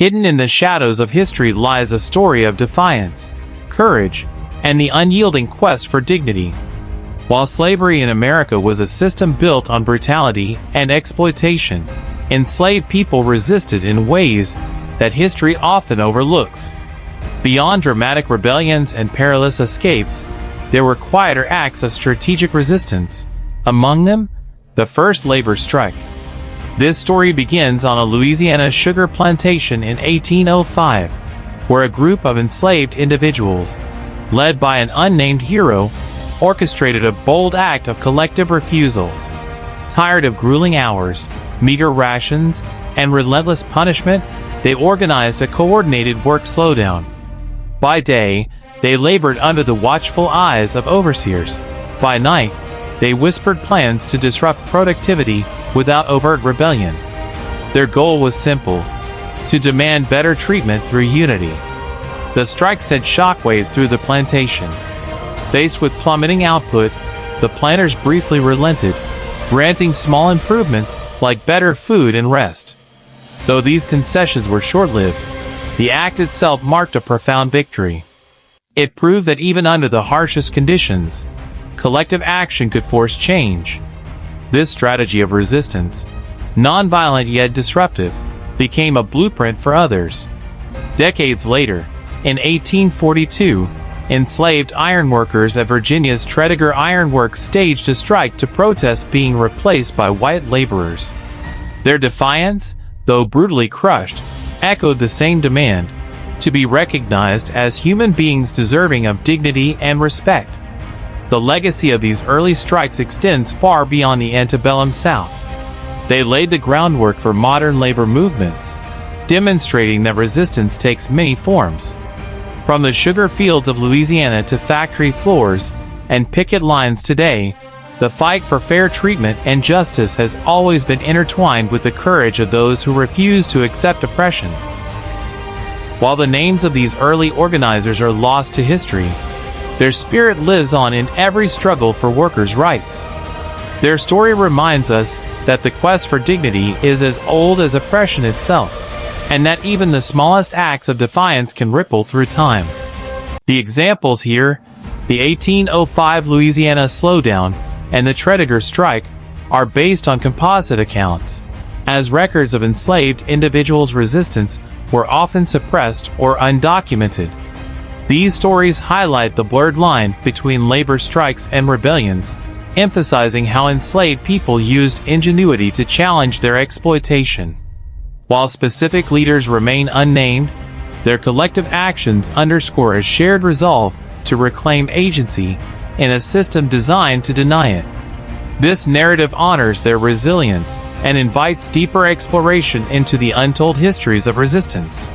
Hidden in the shadows of history lies a story of defiance, courage, and the unyielding quest for dignity. While slavery in America was a system built on brutality and exploitation, enslaved people resisted in ways that history often overlooks. Beyond dramatic rebellions and perilous escapes, there were quieter acts of strategic resistance. Among them, the first labor strike. This story begins on a Louisiana sugar plantation in 1805, where a group of enslaved individuals, led by an unnamed hero, orchestrated a bold act of collective refusal. Tired of grueling hours, meager rations, and relentless punishment, they organized a coordinated work slowdown. By day, they labored under the watchful eyes of overseers. By night, they whispered plans to disrupt productivity without overt rebellion. Their goal was simple: to demand better treatment through unity. The strike sent shockwaves through the plantation. Faced with plummeting output, the planters briefly relented, granting small improvements like better food and rest. Though these concessions were short-lived, the act itself marked a profound victory. It proved that even under the harshest conditions, collective action could force change. This strategy of resistance, nonviolent yet disruptive, became a blueprint for others. Decades later, in 1842, enslaved ironworkers at Virginia's Tredegar Iron Works staged a strike to protest being replaced by white laborers. Their defiance, though brutally crushed, echoed the same demand: to be recognized as human beings deserving of dignity and respect. The legacy of these early strikes extends far beyond the antebellum South. They laid the groundwork for modern labor movements, demonstrating that resistance takes many forms. From the sugar fields of Louisiana to factory floors and picket lines today, the fight for fair treatment and justice has always been intertwined with the courage of those who refuse to accept oppression. While the names of these early organizers are lost to history, their spirit lives on in every struggle for workers' rights. Their story reminds us that the quest for dignity is as old as oppression itself, and that even the smallest acts of defiance can ripple through time. The examples here, the 1805 Louisiana slowdown and the Tredegar strike, are based on composite accounts, as records of enslaved individuals' resistance were often suppressed or undocumented. These stories highlight the blurred line between labor strikes and rebellions, emphasizing how enslaved people used ingenuity to challenge their exploitation. While specific leaders remain unnamed, their collective actions underscore a shared resolve to reclaim agency in a system designed to deny it. This narrative honors their resilience and invites deeper exploration into the untold histories of resistance.